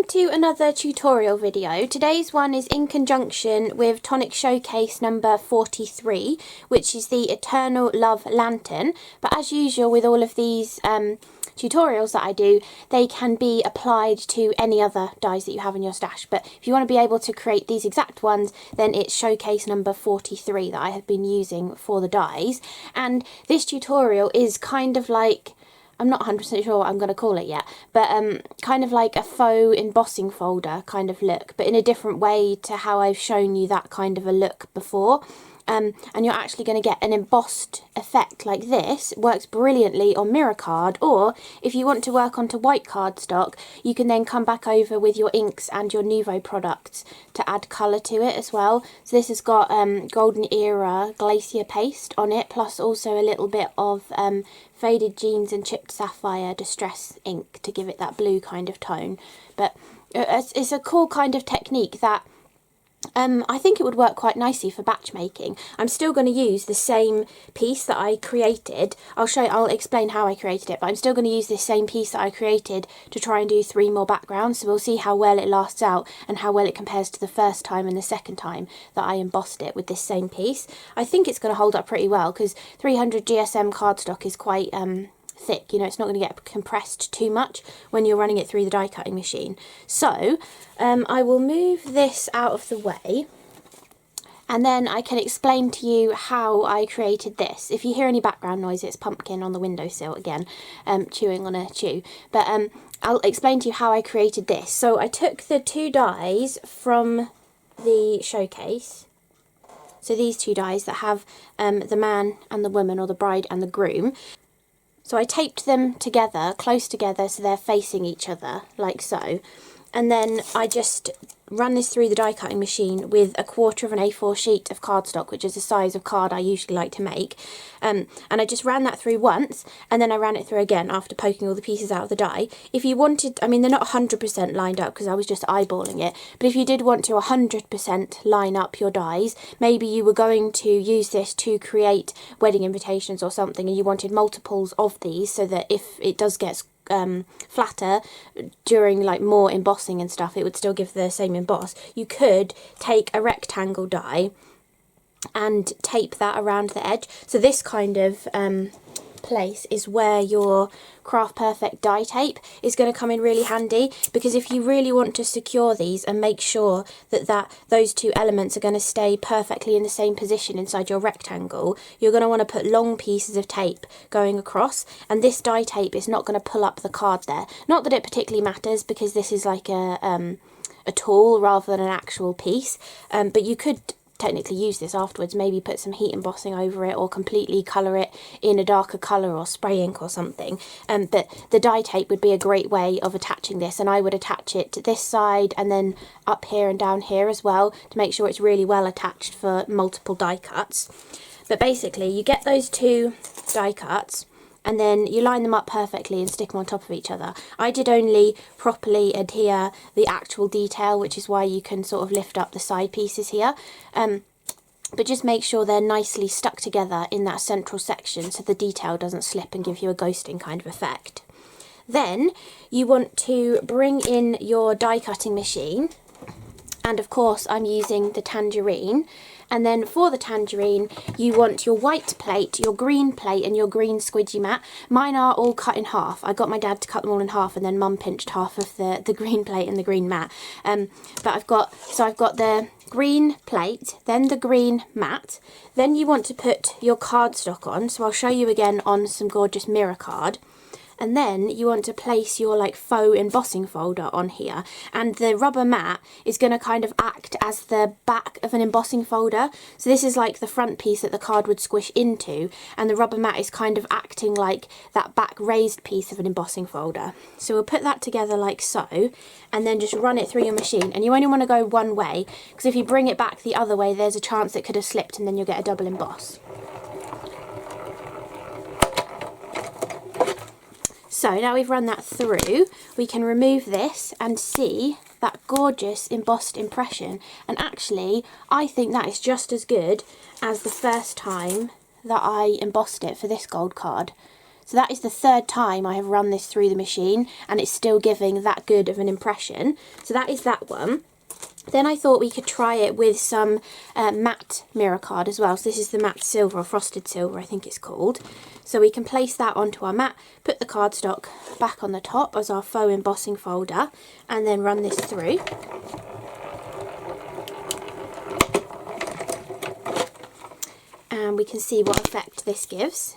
to another tutorial video. Today's one is in conjunction with Tonic Showcase number 43, which is the Eternal Love Lantern. But as usual with all of these tutorials that I do, they can be applied to any other dies that you have in your stash. But if you want to be able to create these exact ones, then it's Showcase number 43 that I have been using for the dies. And this tutorial is kind of like, I'm not 100% sure what I'm going to call it yet, but kind of like a faux embossing folder kind of look, but in a different way to how I've shown you that kind of a look before. And you're actually going to get an embossed effect like this. It works brilliantly on mirror card, or if you want to work onto white cardstock, you can then come back over with your inks and your Nuvo products to add colour to it as well. So this has got Golden Era Glacier paste on it, plus also a little bit of Faded Jeans and Chipped Sapphire Distress ink to give it that blue kind of tone. But it's a cool kind of technique that I think it would work quite nicely for batch making. I'm still going to use the same piece that I created. I'll explain how I created it, but I'm still going to use this same piece that I created to try and do 3 more backgrounds. So we'll see how well it lasts out and how well it compares to the first time and the second time that I embossed it with this same piece. I think it's going to hold up pretty well because 300 GSM cardstock is quite thick, you know, it's not going to get compressed too much when you're running it through the die cutting machine. So I will move this out of the way and then I can explain to you how I created this. If you hear any background noise, it's Pumpkin on the windowsill again, chewing on a chew. But I'll explain to you how I created this. So I took the 2 dies from the showcase. So these 2 dies that have the man and the woman, or the bride and the groom. So I taped them together, close together, so they're facing each other, like so. And then I just ran this through the die cutting machine with a 1/4 of an A4 sheet of cardstock, which is the size of card I usually like to make. And I just ran that through once, and then I ran it through again after poking all the pieces out of the die. If you wanted, I mean, they're not 100% lined up because I was just eyeballing it, but if you did want to 100% line up your dies, maybe you were going to use this to create wedding invitations or something, and you wanted multiples of these so that if it does get flatter during like more embossing and stuff, it would still give the same emboss. You could take a rectangle die and tape that around the edge. So this kind of place is where your Craft Perfect die tape is going to come in really handy, because if you really want to secure these and make sure that those 2 elements are going to stay perfectly in the same position inside your rectangle, you're going to want to put long pieces of tape going across, and this die tape is not going to pull up the card there. Not that it particularly matters, because this is like a tool rather than an actual piece, but you could technically use this afterwards, maybe put some heat embossing over it or completely colour it in a darker colour or spray ink or something, but the die tape would be a great way of attaching this, and I would attach it to this side and then up here and down here as well to make sure it's really well attached for multiple die cuts. But basically you get those 2 die cuts and then you line them up perfectly and stick them on top of each other. I did only properly adhere the actual detail, which is why you can sort of lift up the side pieces here. But just make sure they're nicely stuck together in that central section so the detail doesn't slip and give you a ghosting kind of effect. Then you want to bring in your die cutting machine, and of course I'm using the Tangerine. And then for the Tangerine, you want your white plate, your green plate, and your green squidgy mat. Mine are all cut in half. I got my dad to cut them all in half, and then Mum pinched half of the green plate and the green mat. But I've got the green plate, then the green mat. Then you want to put your cardstock on. So I'll show you again on some gorgeous mirror card. And then you want to place your like faux embossing folder on here, and the rubber mat is going to kind of act as the back of an embossing folder. So this is like the front piece that the card would squish into, and the rubber mat is kind of acting like that back raised piece of an embossing folder. So we'll put that together like so, and then just run it through your machine. And you only want to go one way, because if you bring it back the other way, there's a chance it could have slipped and then you'll get a double emboss. So now we've run that through, we can remove this and see that gorgeous embossed impression. And actually, I think that is just as good as the first time that I embossed it for this gold card. So that is the third time I have run this through the machine and it's still giving that good of an impression. So that is that one. Then I thought we could try it with some matte mirror card as well. So this is the matte silver, or frosted silver I think it's called. So we can place that onto our mat, put the cardstock back on the top as our faux embossing folder, and then run this through. And we can see what effect this gives.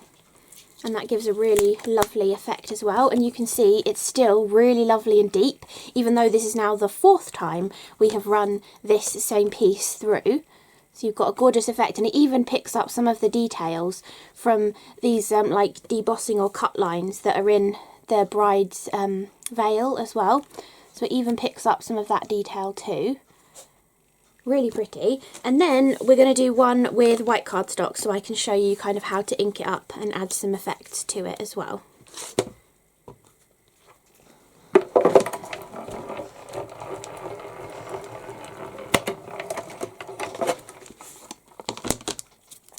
And that gives a really lovely effect as well, and you can see it's still really lovely and deep, even though this is now the fourth time we have run this same piece through. So you've got a gorgeous effect, and it even picks up some of the details from these like debossing or cut lines that are in the bride's veil as well. So it even picks up some of that detail too. Really pretty. And then we're going to do one with white cardstock, so I can show you kind of how to ink it up and add some effects to it as well.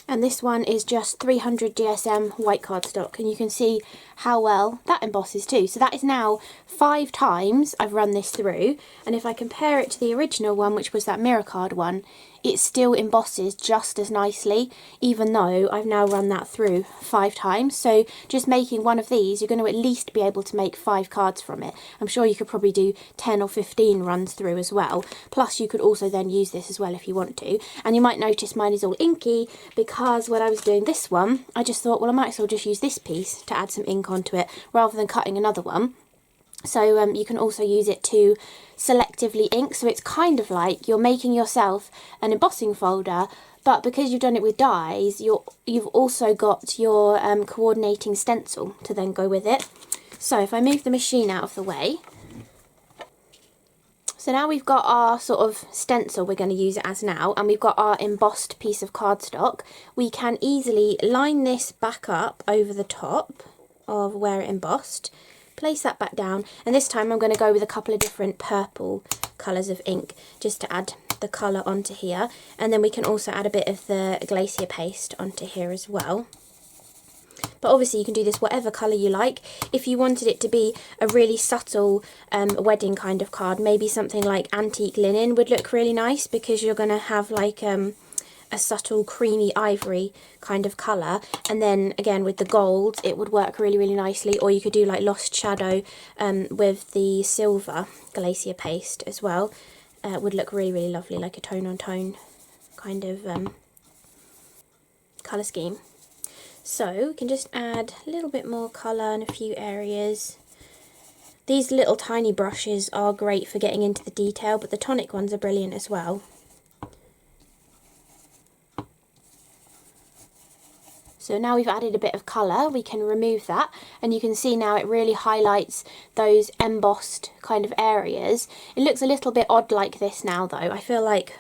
And this one is just 300 GSM white cardstock, and you can see how well that embosses too. So that is now 5 times I've run this through, and if I compare it to the original one, which was that mirror card one, it still embosses just as nicely, even though I've now run that through 5 times. So just making one of these, you're going to at least be able to make 5 cards from it. I'm sure you could probably do 10 or 15 runs through as well. Plus you could also then use this as well if you want to. And you might notice mine is all inky, because when I was doing this one, I just thought, well, I might as well just use this piece to add some ink onto it, rather than cutting another one. So you can also use it to selectively ink, so it's kind of like you're making yourself an embossing folder, but because you've done it with dies, you've also got your coordinating stencil to then go with it. So if I move the machine out of the way, so now we've got our sort of stencil we're going to use it as now, and we've got our embossed piece of cardstock. We can easily line this back up over the top of where it embossed, place that back down, and this time I'm going to go with a couple of different purple colours of ink just to add the colour onto here, and then we can also add a bit of the glacier paste onto here as well. But obviously you can do this whatever colour you like. If you wanted it to be a really subtle wedding kind of card, maybe something like antique linen would look really nice, because you're going to have like a subtle creamy ivory kind of colour, and then again with the gold it would work really, really nicely. Or you could do like Lost Shadow with the silver glacier paste as well. It would look really, really lovely, like a tone on tone kind of colour scheme. So we can just add a little bit more colour in a few areas. These little tiny brushes are great for getting into the detail, but the Tonic ones are brilliant as well. So now we've added a bit of colour, we can remove that, and you can see now it really highlights those embossed kind of areas. It looks a little bit odd like this now though. I feel like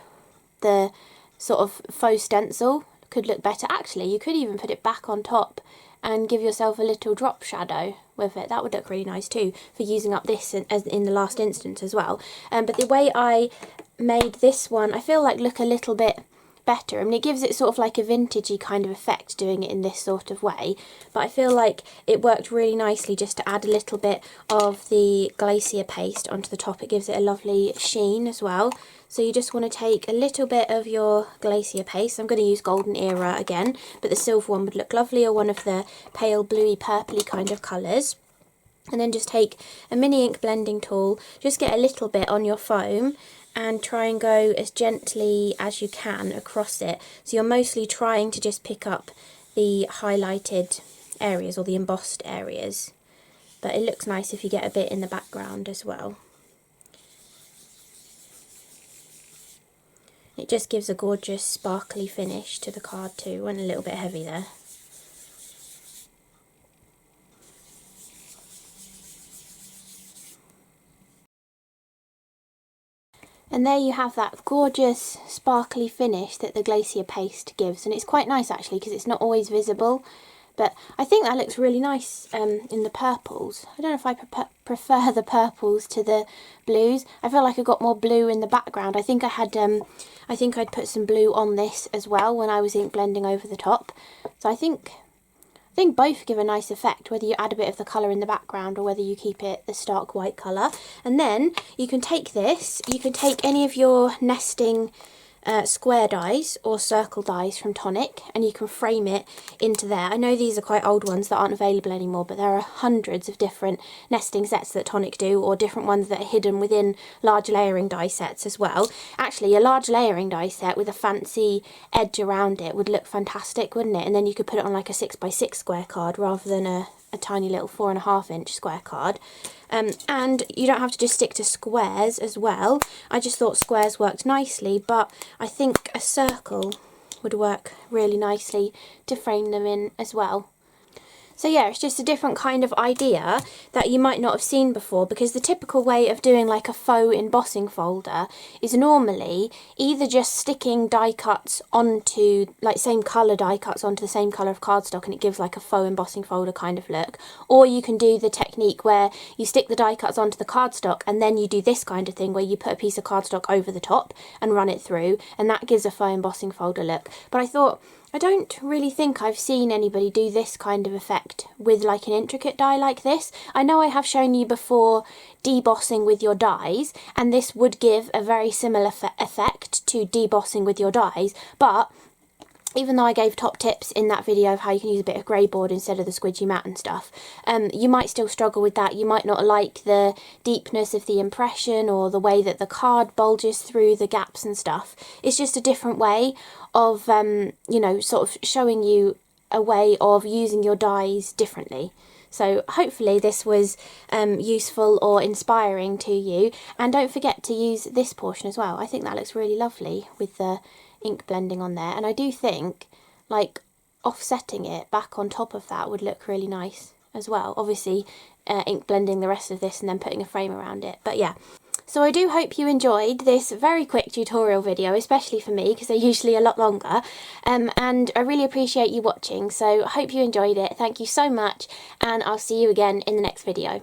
the sort of faux stencil could look better. Actually, you could even put it back on top and give yourself a little drop shadow with it. That would look really nice too, for using up this as in the last instance as well. But the way I made this one, I feel like look a little bit better. I mean, it gives it sort of like a vintagey kind of effect doing it in this sort of way, but I feel like it worked really nicely just to add a little bit of the glacier paste onto the top. It gives it a lovely sheen as well. So you just want to take a little bit of your glacier paste. I'm going to use Golden Era again, but the silver one would look lovely, or one of the pale bluey purpley kind of colours. And then just take a mini ink blending tool, just get a little bit on your foam and try and go as gently as you can across it. So you're mostly trying to just pick up the highlighted areas or the embossed areas, but it looks nice if you get a bit in the background as well. It just gives a gorgeous sparkly finish to the card too. Went a little bit heavy there. And there you have that gorgeous sparkly finish that the glacier paste gives, and it's quite nice actually because it's not always visible, but I think that looks really nice in the purples. I don't know if I prefer the purples to the blues. I feel like I got more blue in the background. I think I'd put some blue on this as well when I was ink blending over the top. So I think think both give a nice effect, whether you add a bit of the colour in the background or whether you keep it the stark white colour. And then you can take this, you can take any of your nesting square dies or circle dies from Tonic, and you can frame it into there. I know these are quite old ones that aren't available anymore, but there are hundreds of different nesting sets that Tonic do, or different ones that are hidden within large layering die sets as well. Actually, a large layering die set with a fancy edge around it would look fantastic, wouldn't it? And then you could put it on like a 6x6 square card rather than a tiny little 4.5-inch square card. And you don't have to just stick to squares as well. I just thought squares worked nicely, but I think a circle would work really nicely to frame them in as well. So yeah, it's just a different kind of idea that you might not have seen before, because the typical way of doing like a faux embossing folder is normally either just sticking die cuts onto, like same colour die cuts onto the same colour of cardstock, and it gives like a faux embossing folder kind of look. Or you can do the technique where you stick the die cuts onto the cardstock and then you do this kind of thing where you put a piece of cardstock over the top and run it through, and that gives a faux embossing folder look. But I thought, I don't really think I've seen anybody do this kind of effect with like an intricate die like this. I know I have shown you before debossing with your dies, and this would give a very similar effect to debossing with your dies, but even though I gave top tips in that video of how you can use a bit of grey board instead of the squidgy mat and stuff, you might still struggle with that. You might not like the deepness of the impression or the way that the card bulges through the gaps and stuff. It's just a different way of, you know, sort of showing you a way of using your dies differently. So hopefully this was useful or inspiring to you. And don't forget to use this portion as well. I think that looks really lovely with the ink blending on there, and I do think like offsetting it back on top of that would look really nice as well. Obviously ink blending the rest of this and then putting a frame around it. But yeah, so I do hope you enjoyed this very quick tutorial video, especially for me because they're usually a lot longer, and I really appreciate you watching. So I hope you enjoyed it. Thank you so much, and I'll see you again in the next video.